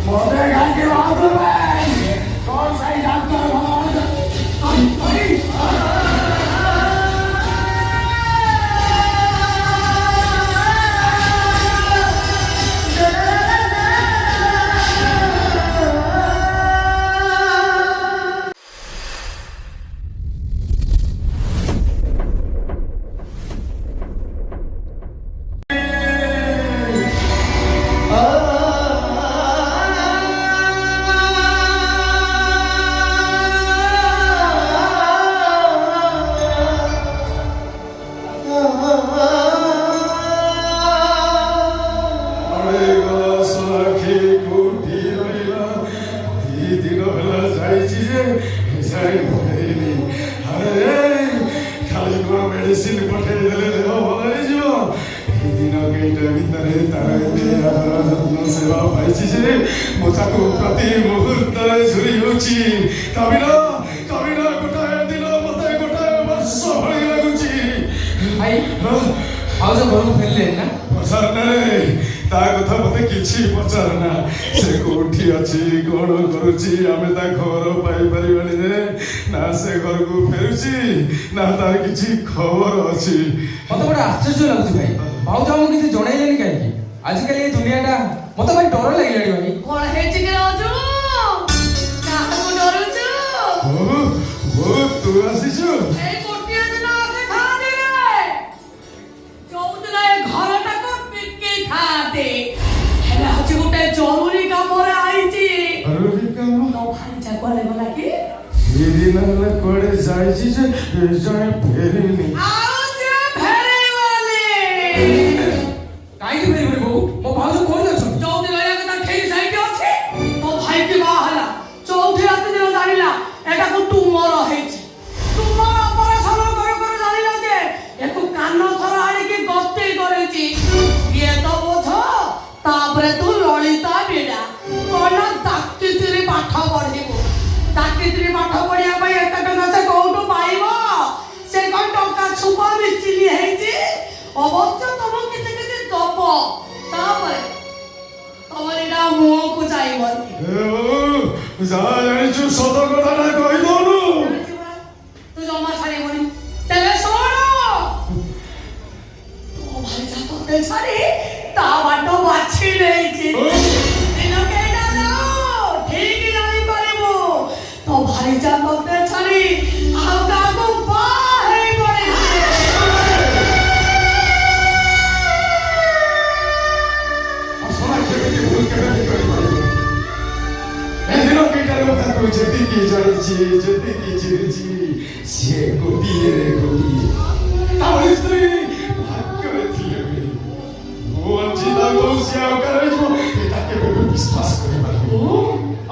मोटे घर के बहादुर है कौन सा ही डॉक्टर मेडिसिन पठे देले देह भल हो दिन कईटा भितर तार यत्न सेवा पाई जे मोता को प्रति मुहूर्त झुरी होची कविना कविना गोटाए दिन मते गोटाए वर्ष भली लागुची आई आउज घर फेलले ना पचार रे ता कथा मते किछि पचार ना से कोठी अछि कोन करूची आमे ता घर पाई परिबानी रे ना से घर को फेरुची ना तार किछि खबर अछि मते बड़ा आश्चर्य लागुची भाई भाउज हम किछि जणाइलेनी काहे की आजकल ये दुनियाटा मते भाई डर लागिलानी भाई कोन हेछि के राजू काहको डरुछु ओ तू आसीछु ए कोटिया दिन आसे खा दे रे चौदला ए घरटा को पिके खा दे हेला हछि गोटे जरूरी काम रे आइछि जरूरी काम नो भाई जा कोले गला की ये दिन ले कोडे जाइछि जे जाय फेरिनी आओ जे फेरे वाले काई के फेरि बो मो भाउज कोन छ चौदला या कथा खेई साइ के अछि तो भाई के बा हला चौथी रात दिन जानिला एटा को तुमर हेछि तुमर ऑपरेशन कर जानिला जे एको कान थरा आनी के गत्ते करेछि ये तो बोझ तापरे तू ललिता बेडा कोन डाक्टी तिरी पाठ पढिबो डाक्टी तिरी पाठ पढिया पय एटा टका से कोउटो पाइबो से कोन टका छुपा मिचिली हेछि अवश्य तुम किछि किछि दबो तापरे तमरीडा मुंह को जाइबो ए जा जानिछु सत कथा ना कहि दोनु तू जमा छाड़ी बनी तेरे सोनो तो भाई जातो ते छाड़ी ता बाटो बाछी लेछि दिनो केडा जाओ ठीक जानी परिबो तो भाई जातो ते छाड़ी आउ काको बा हेई पड़े असला केते भूल केते करि पाइबो ए दिन केटार कथा को जेति की जानिछि जेति की चिरिछि से गोटी रे गोटी तार स्त्री भाग्य थिले वो अंजिता गोसिया करे जो एटा के विश्वास करे पाइबो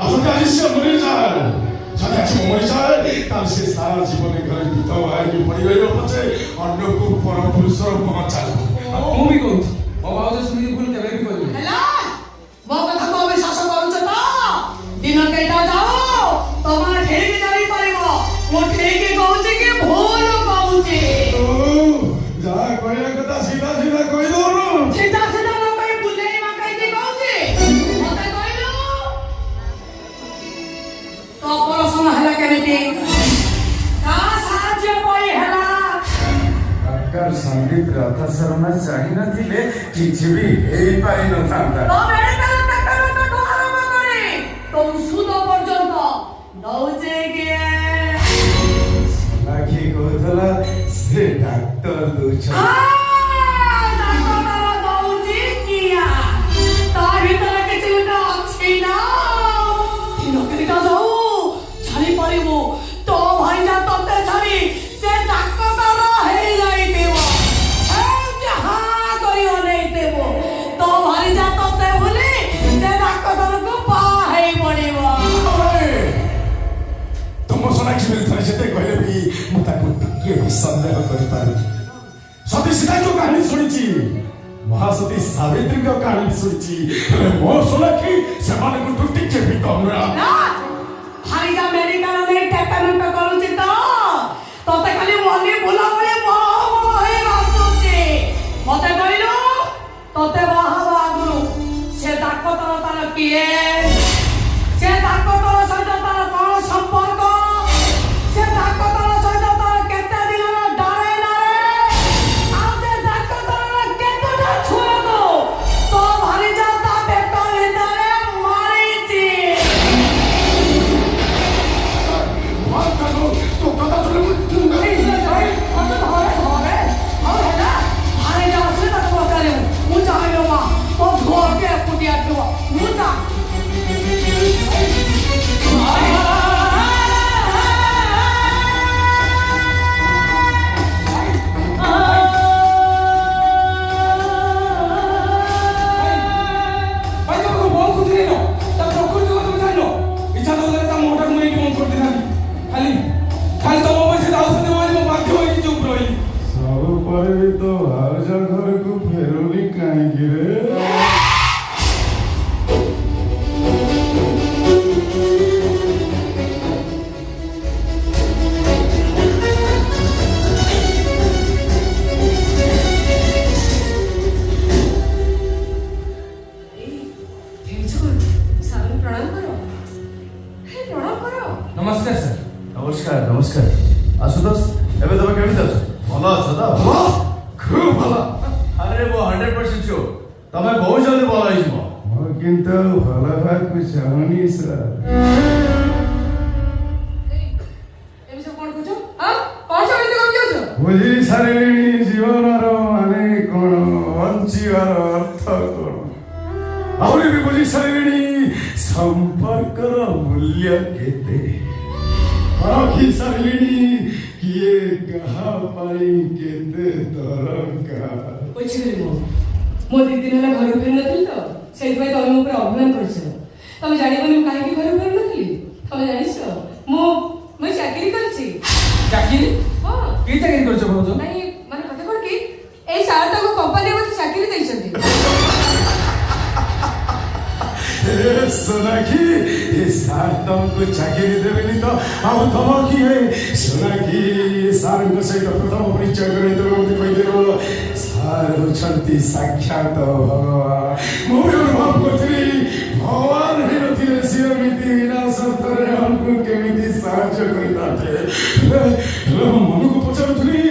आजका आयुष्य मरि जाए जदि आज मरि जाए तार से सारा जीवन घरे बिताओ आइ के परिवार पछे अन्य को पर पुरुषर पहुंचा मु भी कहू मो भाउज सुनि भूल केबे भी कहू हेला वो कथा को विश्वास करूछ त दिन केटा जाओ तमा ठीक जानी परिबो मो ठीक कहूछ कि भूल कहूछ जा कहया कथा सीधा सीधा कहि दोनु सीधा सीधा न कहि बुलेई मा कहि के कहूछ मते कहलु तो ऑपरेशन हला केनेती का साहाय्य पई हला डॉक्टर संदीप राधा शर्मा चाहि न थिले किछि भी हेई पाइ न थांता तो मेडिकल डॉक्टर तो डोहार मा करे तुम सुदो पर्यंत नौजे गे लाखी कोथला से डॉक्टर दुछ डॉक्टर नौजे किया ता भीतर किछि उठा अछि ना नौकरी का जाऊ छाड़ी परिबो तो भाई जा तते छाड़ी से डॉक्टर हे जाई देबो ए जहां करी ओने देबो तो भाई जा तते बोले से डॉक्टर को पा हे पड़िबो तुम सोनाक्षी मेरे थरे जेते कहले भी मु ताको टिके भी संदेह करि पारि सती सीता जो कहानी सुनिची महासती सावित्री को कहानी भी सुनिची हेले मो सोनाक्षी से माने को टिके भी कम ना भाई जा मेडिकल में ट्रीटमेंट करूची तो तते खाली मनी भुला भले बह हे आसुची मते कहलो तते बाहा बागुरु से डाक्टर तार किए ଡାକ୍ତର ସହିତ ତାର କଣ ସମ୍ପର୍କ? ସେ ଡାକ୍ତର ସହିତ ତାର କେତେ ଦିନର ଡାଳେ ନାରେ? ଆଉ ସେ ଡାକ୍ତରର କେତେଟା ଛୁଆକୁ ତୋ ଭାଣିଜା ତା ପେଟ ଭିତରେ ମାରିଛି? ତୋ କଥା ଶୁଣି ମତେ ଧରେ ଧରେ ଆଉ ହେଲା ଭାଣିଜା ଅଛି ତାକୁ ପଚାରିବୁ। ମୁଁ ଚାହିଁଲ ମା ମୋ ଝୁଅকে ଏକୁଟିଆ ଥିବ ମୁଁ ଚା ଭାଇ ତମକୁ ବହୁତ ଖୁସି ନେଇନ ତା ପ୍ରକୃତି କଥା ତମେ ଜାଣିନ ଇଚ୍ଛା ତ ତା ମୁହଁଟାକୁ ମୁଁ ଏଇଠି ବନ୍ଦ କରିଦେଇଥାନ୍ତି ଖାଲି ଖାଲି ତମ ପଇସା ଯାଉଛନ୍ତି ବୋଲି ମୁଁ ବାଧ୍ୟ ହୋଇକି ଚୁପ୍ ରହିଲି। ସବୁ ପରେ ବି ତ ଭାଉଜ ଘରକୁ ଫେରୁନି କାହିଁକି ରେ? ସାର୍ ପ୍ରଣାମ କର ପ୍ରଣାମ କର। ନମସ୍କାର ସାର୍। নমস্কার নমস্কার আশুতোষ এবে তুমি কেমিতি আছো ভালো আছো তো খুব ভালো। আরে মো 100% শিওর তুমি বহুত জলদি ভালো হয়ে যাবো ମୁଁ କିନ୍ତୁ ଭଲ ହେବାକୁ ଚାହୁଁନି ସାର୍। ଏବେ ସବୁ କଣ କହୁଛ? କଣ ସବୁ ଏମିତି କମି ଯାଉଛ? ବୁଝି ସାରିଲିଣି ଜୀବନର ମାନେ କ'ଣ, ବଞ୍ଚିବାର ଅର୍ଥ କ'ଣ। ଆହୁରି ବି ବୁଝି ସାରିଲିଣି ସମ୍ପର୍କର ମୂଲ୍ୟ କେତେ। ରଖି ସାରିଲିଣି କିଏ କାହା ପାଇଁ କେତେ ଦରକାର। ବୁଝିଗଲି ମୁଁ 2 ଦିନ ହେଲା ଘରକୁ ଫେରି ନଥିଲି ତ ସେଇଥିପାଇଁ ତମେ ମୋ ଉପରେ ଅଭିମାନ କରିଛ। ତମେ ଜାଣିବନି ମୁଁ କାହିଁକି ଘରକୁ ଫେରି ନଥିଲି? ତମେ ଜାଣିଛ ମୁଁ ଚାକିରି କରିଛି। ଚାକିରି? ହଁ କି ଚାକିରି କରିଛ ଭାଉଜ? ନାଇଁ ମାନେ କଥା କଣ କି ଏଇ ସାର୍ ତାକୁ କମ୍ପାନୀ ମତେ ଚାକିରି ଦେଇଛନ୍ତି। सोनाखी सार तुमको चाकरी देवेनी तो अब तुम किए सोनाखी सार सहित प्रथम परिचय कर कहीदेव सार होती साक्षात भगवान। मुझे अनुभव करी भगवान ही नी सी एमती बिना शर्तरे हमको केमी साहय कर मन को पचारूली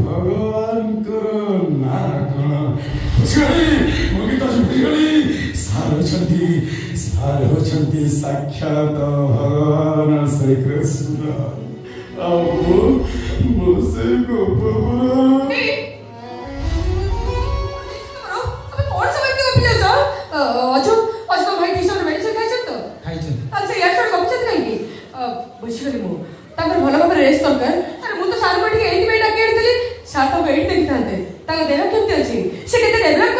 भगवान ना कौन बुझीगली मुझे तो बुझीगली सार होती साक्षात भगवान श्री कृष्ण। मुझसे ବୁଝିଗଲି ମୁଁ ତାଙ୍କର ଭଲ ଭାବରେ ରେଷ୍ଟ ଦରକାର। ଆରେ ମୁଁ ତ ସାର୍ଙ୍କୁ ଟିକେ ଏଇଥିପାଇଁ ଡାକି ଆଣିଥିଲି ସାର୍ ତାଙ୍କୁ ଏଇଠି ଦେଖିଥାନ୍ତେ ତାଙ୍କ ଦେହ କେମିତି ଅଛି ସେ କେତେ ଡେଭଲପ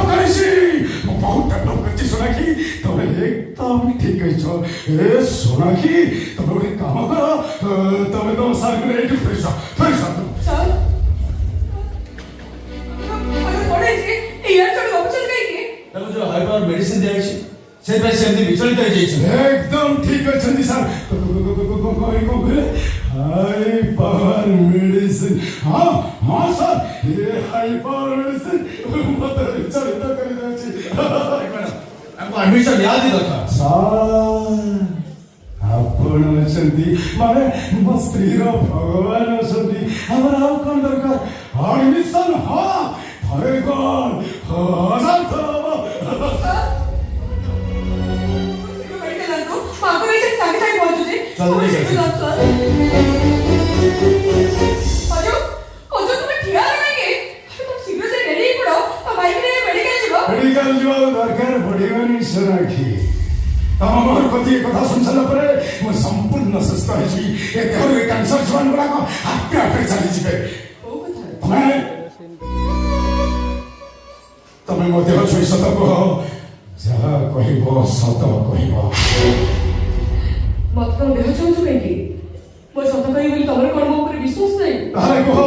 କରିଛି। बहुत डेवलप करती सोनाखी तुम एकदम ठीक है सोनाखी तुम गोटे काम कर तुम तुम सार को फेर ସାର୍ ପଢେଇଛି ଇୟର ଚଢି ଗପୁଛନ୍ତି କାହିଁକି? ତାକୁ ଯୋଉ ହାଇ ପାୱାର ମେଡିସିନ ଦିଆଯାଇଛି ସେଇପାଇଁ ସେମିତି ବିଚଳିତ ହେଇଯାଇଛି। एकदम ठीक अच्छे सर हाई पावर मेडिसिन। हाँ हाँ सर ये हाई पावर मेडिसिन मत विचलित कर ଆମକୁ ଆଡମିସନ ନିହାତି ଦରକାର। ଆପଣ ଅଛନ୍ତି ମାନେ ମୋ ସ୍ତ୍ରୀର ଭଗବାନ ଅଛନ୍ତି ଆମର ଆଉ କ'ଣ ଦରକାର। ଆଡମିସନ ହଁ ଥରେ କ'ଣ 1000 ଥର मेडिकल जो दरकार पड़ेगानी सोनाखी तुम मोर कथी कथा सुन सारा पर मु संपूर्ण सुस्थ होई ए देहर कैंसर जीवन गुडा को आपे आपे चली जिवे। तमे मो देह छुई सत कह जहा कहिबो सत कहिबो। मत तो देह छुई काहेकि मो सत कहि बोली तमर कोन मो ऊपर विश्वास नै। अरे कह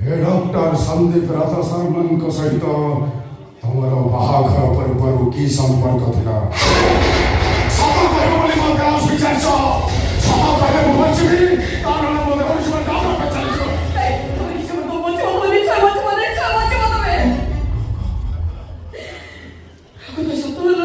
हे डॉक्टर संदीप राधा शर्मन को सहित तुमर बाहाघर पर की संपर्क था सत कहिबो बोली मो गाँव विचार छ सत कहिबो मो बचिबी कारण मो देह जीवन गाँव पे चली जो तमे किछ मत बोलछो बोली छ मत तमे को तो सत न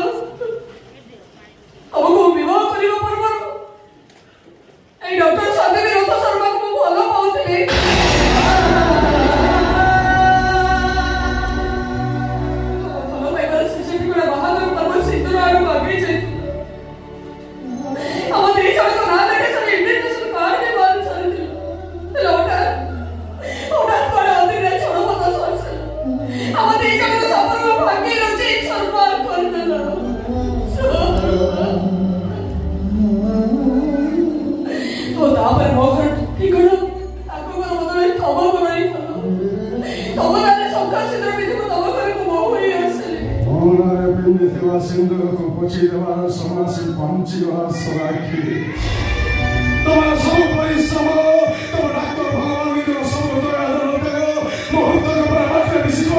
대와 생각하고 보지대와 성화시 밤지와 소라키 또한 서울과 있어모 또 낙도 방황이로 서울 도야도 되고 모험도가 바라마트에 비시고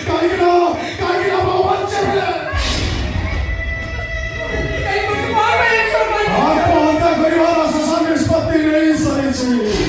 가기나 뭐 완전해 아빠 한다 거리 와라서 3일 내에 있어야지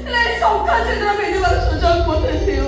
Lei só um caso de suggestione potente